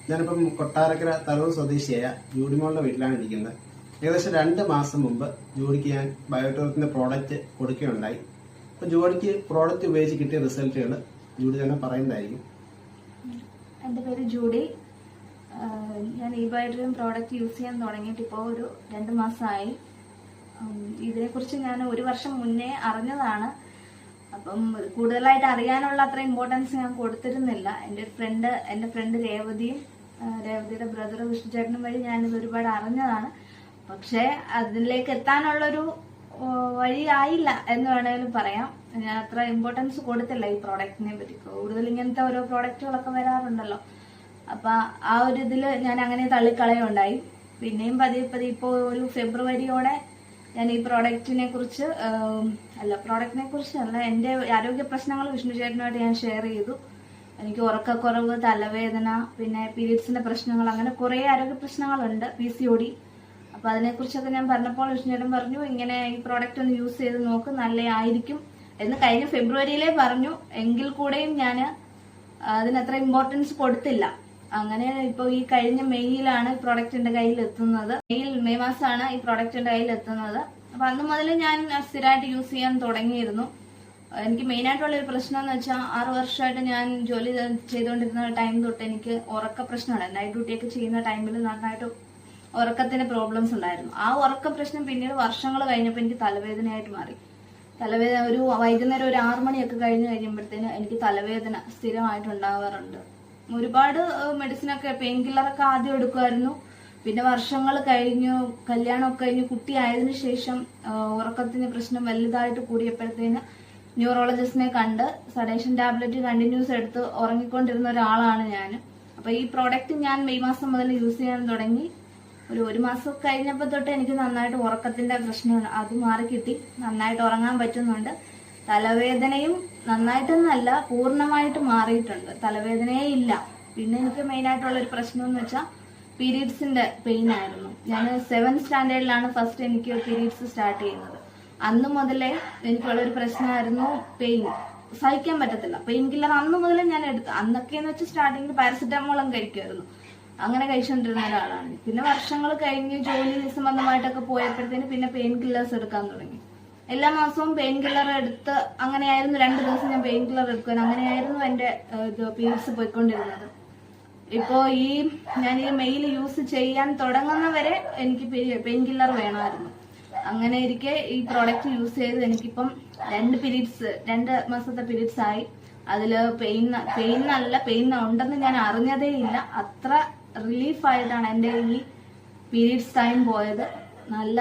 ഞാനിപ്പം കൊട്ടാരക്കര തരൂർ സ്വദേശിയായ ജൂഡിമോളുടെ വീട്ടിലാണ് ഇരിക്കുന്നത്. ഏകദേശം 2 മാസം മുമ്പ് ജോഡിക്ക് ഞാൻ ബയോട്ടോറിന്റെ പ്രോഡക്റ്റ് കൊടുക്കുകയുണ്ടായി. അപ്പോൾ ജോഡിക്ക് പ്രോഡക്റ്റ് ഉപയോഗിച്ച് കിട്ടിയ റിസൾട്ടുകൾ ജൂഡി തന്നെ പറയുന്നതായിരിക്കും. എൻ്റെ പേര് ജൂഡി. ഞാൻ ഈ ബയോട്ടോറിൻ പ്രോഡക്റ്റ് യൂസ് ചെയ്യാൻ തുടങ്ങിയിട്ട് ഇപ്പോൾ ഒരു 2 മാസമായി. ഇതിനെക്കുറിച്ച് ഞാൻ 1 വർഷം മുന്നേ അറിഞ്ഞതാണ്. അപ്പം കൂടുതലായിട്ട് അറിയാനുള്ള അത്ര ഇമ്പോർട്ടൻസ് ഞാൻ കൊടുത്തിരുന്നില്ല. എൻ്റെ ഫ്രണ്ട് രേവതിയുടെ ബ്രദർ വിഷ്ണുചേട്ടനും വഴി ഞാനിത് ഒരുപാട് അറിഞ്ഞതാണ്. പക്ഷേ അതിലേക്ക് എത്താനുള്ളൊരു വഴിയായില്ല എന്ന് വേണമെങ്കിലും പറയാം. ഞാൻ അത്ര ഇമ്പോർട്ടൻസ് കൊടുത്തില്ല ഈ പ്രോഡക്റ്റിനെ പറ്റി. കൂടുതൽ ഇങ്ങനത്തെ ഓരോ പ്രോഡക്റ്റുകളൊക്കെ വരാറുണ്ടല്ലോ. അപ്പം ആ ഒരു ഇതിൽ ഞാൻ അങ്ങനെ തള്ളിക്കളയുണ്ടായി. പിന്നെയും പതിയെ ഇപ്പോൾ ഒരു ഫെബ്രുവരിയോടെ ഞാൻ ഈ പ്രോഡക്റ്റിനെ കുറിച്ചല്ല എൻ്റെ ആരോഗ്യ പ്രശ്നങ്ങൾ വിഷ്ണു ചേട്ടനുമായിട്ട് ഞാൻ ഷെയർ ചെയ്തു. എനിക്ക് ഉറക്കക്കുറവ്, തലവേദന, പിന്നെ പീരീഡ്സിന്റെ പ്രശ്നങ്ങൾ, അങ്ങനെ കുറേ ആരോഗ്യ പ്രശ്നങ്ങളുണ്ട്, PCOD. അപ്പോൾ അതിനെക്കുറിച്ചൊക്കെ ഞാൻ പറഞ്ഞപ്പോൾ വിഷ്ണു ചേട്ടൻ പറഞ്ഞു, ഇങ്ങനെ ഈ പ്രോഡക്റ്റ് ഒന്ന് യൂസ് ചെയ്ത് നോക്ക്, നല്ലതായിരിക്കും എന്ന് കഴിഞ്ഞ ഫെബ്രുവരിയിലേ പറഞ്ഞു. എങ്കിൽ കൂടെയും ഞാൻ അതിനത്ര ഇമ്പോർട്ടൻസ് കൊടുത്തില്ല. അങ്ങനെ ഇപ്പോൾ ഈ കഴിഞ്ഞ മെയ്യിലാണ് ഈ പ്രോഡക്റ്റ് എൻ്റെ കയ്യിൽ എത്തുന്നത്. മെയ് മാസമാണ് ഈ പ്രോഡക്റ്റ് എൻ്റെ കയ്യിൽ എത്തുന്നത്. അപ്പം അന്ന് മുതൽ ഞാൻ സ്ഥിരമായിട്ട് യൂസ് ചെയ്യാൻ തുടങ്ങിയിരുന്നു. എനിക്ക് മെയിനായിട്ടുള്ളൊരു പ്രശ്നം എന്ന് വെച്ചാൽ 6 വർഷമായിട്ട് ഞാൻ ജോലി ചെയ്തുകൊണ്ടിരുന്ന ടൈം തൊട്ട് എനിക്ക് ഉറക്ക പ്രശ്നമാണ്. നൈറ്റ് ഡ്യൂട്ടിയൊക്കെ ചെയ്യുന്ന ടൈമിൽ നന്നായിട്ട് ഉറക്കത്തിന് പ്രോബ്ലംസ് ഉണ്ടായിരുന്നു. ആ ഉറക്ക പ്രശ്നം പിന്നീട് വർഷങ്ങൾ കഴിഞ്ഞപ്പോൾ എനിക്ക് തലവേദനയായിട്ട് മാറി. തലവേദന ഒരു വൈകുന്നേരം ഒരു 6 മണിയൊക്കെ കഴിയുമ്പോഴത്തേന് എനിക്ക് തലവേദന സ്ഥിരമായിട്ട് ഉണ്ടാവാറുണ്ട്. ഒരുപാട് മെഡിസിനൊക്കെ, പെയിൻ കില്ലറൊക്കെ ആദ്യം എടുക്കുമായിരുന്നു. പിന്നെ വർഷങ്ങൾ കഴിഞ്ഞു, കല്യാണമൊക്കെ കഴിഞ്ഞു, കുട്ടിയായതിനു ശേഷം ഉറക്കത്തിന് പ്രശ്നം വലുതായിട്ട് കൂടിയപ്പോഴത്തേന് ന്യൂറോളജിസ്റ്റിനെ കണ്ട് സഡേഷൻ ടാബ്ലറ്റ് കണ്ടിന്യൂസ് എടുത്ത് ഉറങ്ങിക്കൊണ്ടിരുന്ന ഒരാളാണ് ഞാൻ. അപ്പൊ ഈ പ്രോഡക്റ്റ് ഞാൻ മെയ് മാസം മുതൽ യൂസ് ചെയ്യാൻ തുടങ്ങി. ഒരു മാസം കഴിഞ്ഞപ്പോൾ തൊട്ട് എനിക്ക് നന്നായിട്ട് ഉറക്കത്തിന്റെ പ്രശ്നമാണ്, അത് മാറിക്കിട്ടി. നന്നായിട്ട് ഉറങ്ങാൻ പറ്റുന്നുണ്ട്. തലവേദനയും നന്നായിട്ടൊന്നല്ല, പൂർണ്ണമായിട്ട് മാറിയിട്ടുണ്ട്. തലവേദനയേ ഇല്ല. പിന്നെ എനിക്ക് മെയിനായിട്ടുള്ളൊരു പ്രശ്നം എന്ന് വെച്ചാൽ പീരീഡ്സിന്റെ പെയിൻ ആയിരുന്നു. ഞാൻ 7th സ്റ്റാൻഡേർഡിലാണ് ഫസ്റ്റ് എനിക്ക് പീരീഡ്സ് സ്റ്റാർട്ട് ചെയ്യുന്നത്. അന്ന് മുതലേ എനിക്കുള്ളൊരു പ്രശ്നമായിരുന്നു പെയിൻ. സഹിക്കാൻ പറ്റത്തില്ല. പെയിൻ കില്ലർ അന്ന് മുതലേ ഞാൻ എടുത്തു. അന്നൊക്കെയെന്ന് വെച്ചാൽ സ്റ്റാർട്ടിങ്ങിൽ പാരസെറ്റമോളും കഴിക്കുമായിരുന്നു. അങ്ങനെ കഴിച്ചുകൊണ്ടിരുന്ന ഒരാളാണ്. പിന്നെ വർഷങ്ങൾ കഴിഞ്ഞ് ജോലി സംബന്ധമായിട്ടൊക്കെ പോയപ്പോഴത്തേന് പിന്നെ പെയിൻ കില്ലേഴ്സ് എടുക്കാൻ തുടങ്ങി. എല്ലാ മാസവും പെയിൻ കില്ലർ എടുത്ത് അങ്ങനെയായിരുന്നു. 2 ദിവസം ഞാൻ പെയിൻ കില്ലർ എടുക്കാൻ, അങ്ങനെയായിരുന്നു എൻ്റെ പീരീഡ്സ് പോയിക്കൊണ്ടിരുന്നത്. ഇപ്പോൾ ഞാൻ ഈ മെയിൽ യൂസ് ചെയ്യാൻ തുടങ്ങുന്നവരെ എനിക്ക് പെയിൻ കില്ലർ വേണമായിരുന്നു. അങ്ങനെ ഇരിക്കെ ഈ പ്രോഡക്റ്റ് യൂസ് ചെയ്ത് എനിക്കിപ്പം 2 മാസത്തെ പീരീഡ്സ് ആയി. അതിൽ പെയിൻ ഉണ്ടെന്ന് ഞാൻ അറിഞ്ഞതേ ഇല്ല. അത്ര റിലീഫായിട്ടാണ് എൻ്റെ ഈ പീരീഡ്സ് ടൈം പോയത്. നല്ല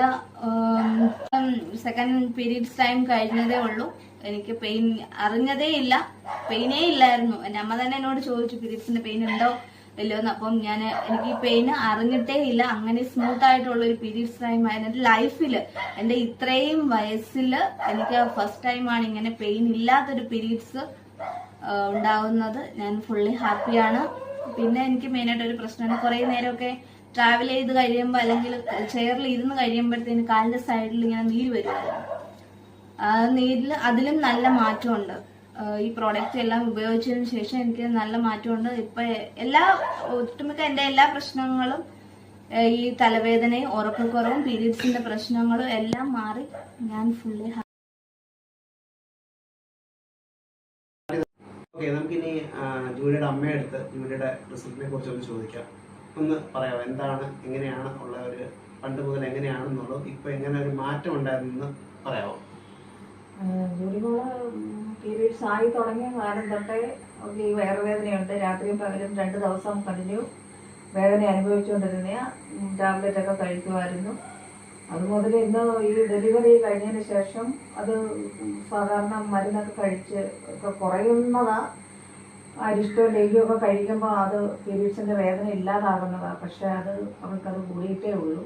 സെക്കൻഡ് പീരീഡ്സ് ടൈം കഴിഞ്ഞതേ ഉള്ളൂ. എനിക്ക് പെയിൻ അറിഞ്ഞതേ ഇല്ല, പെയിനേ ഇല്ലായിരുന്നു. എൻ്റെ അമ്മ തന്നെ എന്നോട് ചോദിച്ചു പീരീഡ്സിന്റെ പെയിൻ ഉണ്ടോ ഇല്ലയോന്ന്. അപ്പം എനിക്ക് ഈ പെയിൻ അറിഞ്ഞിട്ടേ ഇല്ല. അങ്ങനെ സ്മൂത്ത് ആയിട്ടുള്ള ഒരു പീരീഡ്സ് ടൈം ആയിരുന്നു എൻ്റെ ലൈഫിൽ. എൻ്റെ ഇത്രയും വയസ്സിൽ എനിക്ക് ഫസ്റ്റ് ടൈമാണ് ഇങ്ങനെ പെയിൻ ഇല്ലാത്തൊരു പീരീഡ്സ് ഉണ്ടാവുന്നത്. ഞാൻ ഫുള്ളി ഹാപ്പിയാണ്. പിന്നെ എനിക്ക് മെയിനായിട്ട് ഒരു പ്രശ്നമാണ്, കുറേ നേരമൊക്കെ ട്രാവൽ ചെയ്ത് കഴിയുമ്പോൾ അല്ലെങ്കിൽ ചെയറിൽ ഇരുന്ന് കഴിയുമ്പോഴത്തേന് കാലിന്റെ സൈഡിൽ ഇങ്ങനെ നീര് വരുമായിരുന്നു. ആ നീരിൽ അതിലും നല്ല മാറ്റമുണ്ട്. ഈ പ്രോഡക്റ്റ് എല്ലാം ഉപയോഗിച്ചതിന് ശേഷം എനിക്ക് നല്ല മാറ്റമുണ്ട്. ഇപ്പൊ ഒട്ടുമിക്ക എൻ്റെ എല്ലാ പ്രശ്നങ്ങളും, ഈ തലവേദനയും ഉറക്കക്കുറവും പീരീഡ്സിന്റെ പ്രശ്നങ്ങളും എല്ലാം മാറി. ഞാൻ ഫുള്ളി ഹാപ്പി. നമുക്കിനി ജൂലിയുടെ അമ്മയെടുത്ത് ജൂലിയുടെ റിസൾട്ടിനെ കുറിച്ച് ഒന്ന് ചോദിക്കാം. ഒന്ന് പറയാമോ, എന്താണ്, എങ്ങനെയാണ് ഉള്ള ഒരു പണ്ട് മുതൽ എങ്ങനെയാണെന്നുള്ളത്, ഇപ്പൊ എങ്ങനെ ഒരു മാറ്റം ഉണ്ടായിരുന്നെന്ന് പറയാമോ? ജോലിമോള് പീരീഡ്സ് ആയി തുടങ്ങിയ കാലം തൊട്ടേ ഈ വയറുവേദനയുണ്ട്. രാത്രിയും പകലും 2 ദിവസം കണ്ടിന്യൂ വേദന അനുഭവിച്ചുകൊണ്ടിരുന്ന ടാബ്ലറ്റ് ഒക്കെ കഴിക്കുമായിരുന്നു. അതുമുതൽ ഇന്ന് ഈ ഡെലിവറി കഴിഞ്ഞതിന് ശേഷം അത് സാധാരണ മരുന്നൊക്കെ കഴിച്ച് ഒക്കെ കുറയുന്നതാ. അരിഷ്ടവും ലേഹ്യമൊക്കെ കഴിക്കുമ്പോൾ അത് പീരീഡ്സിൻ്റെ വേദന ഇല്ലാതാകുന്നതാണ്. പക്ഷേ അവർക്കത് കൂടിയിട്ടേ ഉള്ളൂ.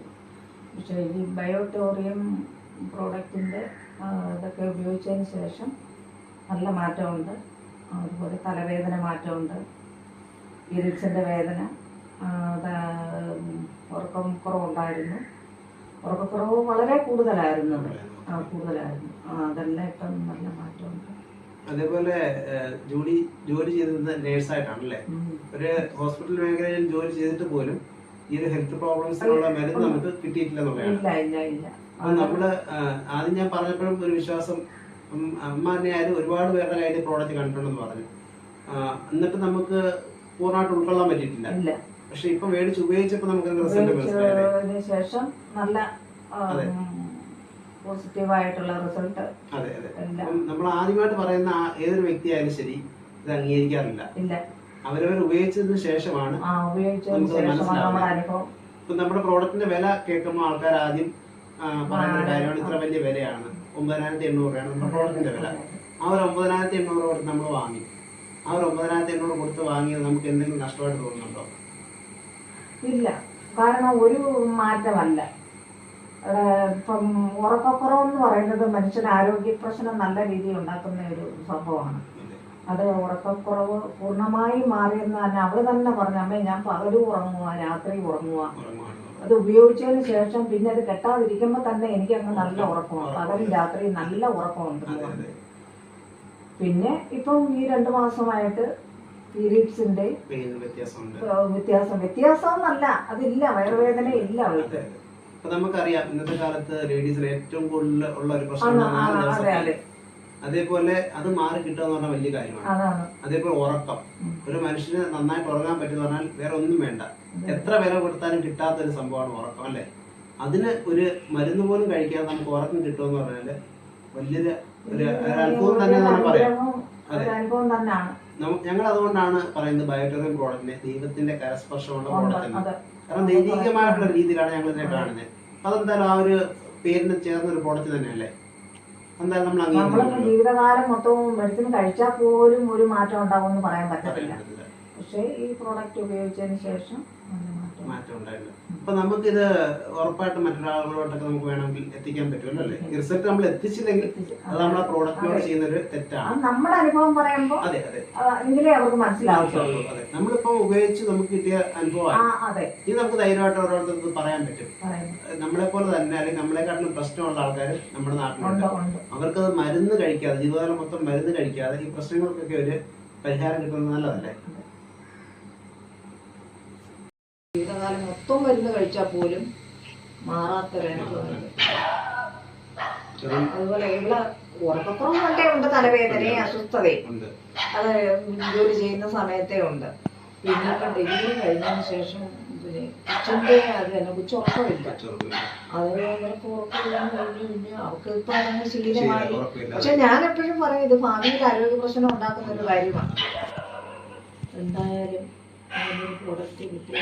പക്ഷേ ഈ ബയോട്ടോറിയം പ്രോഡക്റ്റിൻ്റെ ഇതൊക്കെ ഉപയോഗിച്ചതിന് ശേഷം നല്ല മാറ്റമുണ്ട്. അതുപോലെ തലവേദന മാറ്റമുണ്ട്, പീരീഡ്സിൻ്റെ വേദന, ഉറക്കം കുറവുണ്ടായിരുന്നു. ഉറക്കക്കുറവ് വളരെ കൂടുതലായിരുന്നു. അതെല്ലാം ഇപ്പം നല്ല മാറ്റമുണ്ട്. അതേപോലെ ജോലി ചെയ്തത് നേഴ്സായിട്ടാണല്ലേ? ഒരു ഹോസ്പിറ്റൽ മേഖലയിൽ ജോലി ചെയ്തിട്ട് പോലും ഈ ഒരു ഹെൽത്ത് പ്രോബ്ലംസിനുള്ള മരുന്ന് നമുക്ക് കിട്ടിയിട്ടില്ലെന്നുള്ളതാണ്. അപ്പൊ നമ്മള് ആദ്യം ഞാൻ പറഞ്ഞപ്പോഴും ഒരു വിശ്വാസം, അമ്മ തന്നെ ആയാലും ഒരുപാട് പേരുടെ കയ്യിൽ പ്രോഡക്റ്റ് കണ്ടിട്ടുണ്ടെന്ന് പറഞ്ഞു. എന്നിട്ട് നമുക്ക് പൂർണ്ണമായിട്ട് ഉൾക്കൊള്ളാൻ പറ്റിയിട്ടില്ല. പക്ഷെ ഇപ്പൊ മേടിച്ച് ഉപയോഗിച്ചപ്പോ നമുക്ക് റിസൾട്ട് മനസ്സിലായതിനു ശേഷം നല്ല പോസിറ്റീവായിട്ടുള്ള റിസൾട്ട്. അതെ അതെ. നമ്മൾ ആദ്യമായിട്ട് പറയുന്ന ഏതൊരു വ്യക്തിയായാലും ശരി ഇത് അംഗീകരിക്കാറില്ല. അവരവർ ഉപയോഗിച്ചതിന് ശേഷമാണ് നമുക്ക് മനസ്സിലാവുന്നത്. ഇപ്പൊ നമ്മുടെ പ്രോഡക്റ്റിന്റെ വില കേൾക്കുമ്പോൾ ആൾക്കാർ ആദ്യം പറയുന്ന കാര്യമാണ് ഇത്ര വലിയ വിലയാണ്, 9,800 രൂപയാണ് നമ്മുടെ പ്രോഡക്റ്റിന്റെ വില. ആ ഒരു 9,800 കൊടുത്ത് നമ്മൾ വാങ്ങി. ആ ഒരു 9,800 കൊടുത്ത് വാങ്ങിയത് നമുക്ക് എന്തെങ്കിലും നഷ്ടമായിട്ട് തോന്നുന്നുണ്ടോ? ഇല്ല, കാരണം ഒരു മാറ്റമല്ല. ഇപ്പം ഉറക്കക്കുറവെന്ന് പറയുന്നത് മനുഷ്യന് ആരോഗ്യ പ്രശ്നം നല്ല രീതിയിൽ ഉണ്ടാക്കുന്ന ഒരു സംഭവമാണ്. അത് ഉറക്കക്കുറവ് പൂർണ്ണമായി മാറിയെന്ന് തന്നെ അവള് തന്നെ പറഞ്ഞു, അമ്മേ ഞാൻ പകലും ഉറങ്ങുക രാത്രി ഉറങ്ങുക. അത് ഉപയോഗിച്ചതിന് ശേഷം പിന്നെ അത് കെട്ടാതിരിക്കുമ്പോ തന്നെ എനിക്ക് അങ്ങ് നല്ല ഉറക്കമാണ്, പകലും രാത്രിയും നല്ല ഉറക്കമുണ്ട്. പിന്നെ ഇപ്പം ഈ 2 മാസമായിട്ട് പീരീഡ്സിന്റെ വ്യത്യാസമൊന്നല്ല, അതില്ല, വയറുവേദന ഇല്ല അവൾക്ക്. നമുക്കറിയാം ഇന്നത്തെ കാലത്ത് ലേഡീസിൽ ഏറ്റവും കൂടുതൽ ഉള്ള ഒരു പ്രശ്നം. അതേപോലെ അത് മാറി കിട്ടുക എന്ന് പറഞ്ഞാൽ വലിയ കാര്യമാണ്. അതേപോലെ ഉറക്കം, ഒരു മനുഷ്യന് നന്നായിട്ട് ഉറങ്ങാൻ പറ്റുന്ന പറഞ്ഞാൽ വേറെ ഒന്നും വേണ്ട. എത്ര വില കൊടുത്താലും കിട്ടാത്ത ഒരു സംഭവമാണ് ഉറക്കം, അല്ലെ? അതിന് ഒരു മരുന്ന് പോലും കഴിക്കാതെ നമുക്ക് ഉറക്കം കിട്ടുമെന്ന് പറഞ്ഞാല് വലിയൊരു ഒരു അത്ഭുതം തന്നെ പറയാം. അതെ, ഞങ്ങൾ അതുകൊണ്ടാണ് പറയുന്നത് ബയോടെറിയം പ്രോഡക്റ്റിനെ ദൈവത്തിന്റെ കരസ്പർശമുള്ള പ്രോഡക്റ്റ്. കാരണം ദൈവികമായിട്ടുള്ള രീതിയിലാണ് ഞങ്ങൾ ഇതിനെ കാണുന്നത്. അതെന്തായാലും ആ ഒരു പേരിന് ചേർന്ന ഒരു പ്രോഡക്റ്റ് തന്നെയല്ലേ? എന്തായാലും നമ്മൾ ജീവിതകാലം മൊത്തവും മെഡിസിൻ കഴിച്ചാൽ പോലും ഒരു മാറ്റം ഉണ്ടാവുമെന്ന് പറയാൻ പറ്റത്തില്ല. പക്ഷേ ഈ പ്രോഡക്റ്റ് ഉപയോഗിച്ചതിന് ശേഷം മാറ്റം ഉണ്ടായില്ല. അപ്പൊ നമുക്കിത് ഉറപ്പായിട്ടും മറ്റൊരാളുകളോട്ടൊക്കെ നമുക്ക് വേണമെങ്കിൽ എത്തിക്കാൻ പറ്റുമല്ലോ, അല്ലേ? റിസൾട്ട് നമ്മൾ എത്തിച്ചില്ലെങ്കിൽ അത് നമ്മളെ പ്രോഡക്റ്റിനോട് ചെയ്യുന്നൊരു തെറ്റാണ്. നമ്മുടെ അനുഭവം പറയുമ്പോൾ അതെ അതെ എങ്കിലേ അവർക്ക് മനസ്സിലാവുള്ളൂ. അതെ, നമ്മളിപ്പോ ഉപയോഗിച്ച് നമുക്ക് കിട്ടിയ അനുഭവമാണ് ഇത്. നമുക്ക് ധൈര്യമായിട്ട് ഓരോരുത്തർക്ക് പറയാൻ പറ്റും. നമ്മളെ പോലെ തന്നെ അല്ലെങ്കിൽ നമ്മളെക്കാട്ടിലും പ്രശ്നമുള്ള ആൾക്കാർ നമ്മുടെ നാട്ടിലുണ്ട്. അവർക്കത് മരുന്ന് കഴിക്കാതെ, ജീവിതകാലം മൊത്തം മരുന്ന് കഴിക്കാതെ ഈ പ്രശ്നങ്ങൾക്കൊക്കെ ഒരു പരിഹാരം കിട്ടുന്നത് നല്ലതല്ലേ? ജീവിതകാലം മൊത്തം മരുന്ന് കഴിച്ചാൽ പോലും മാറാത്തൊരനുഭവം. അതുപോലെ ഇവിടെ ഉറക്കക്കുറവ് കൊണ്ടേ ഉണ്ട്, തലവേദനയും അസ്വസ്ഥതയും. അത് ജോലി ചെയ്യുന്ന സമയത്തേ ഉണ്ട്. പിന്നെ ഡെലിവറി കഴിഞ്ഞതിന് ശേഷം പിന്നെ കൊച്ചിൻ്റെ അത് തന്നെ കൊച്ചുറക്കമില്ല. അത് അവർക്ക് ഉറക്കമില്ലാന്ന് കഴിഞ്ഞു പിന്നെ അവർക്ക് ഇപ്പൊ അതങ്ങ് ശീലമായി. പക്ഷെ ഞാൻ എപ്പോഴും പറയും ഇത് ഭാവിയിൽ ആരോഗ്യ പ്രശ്നം ഉണ്ടാക്കുന്ന ഒരു കാര്യമാണ്. എന്തായാലും പ്രോഡക്റ്റ് കിട്ടിയ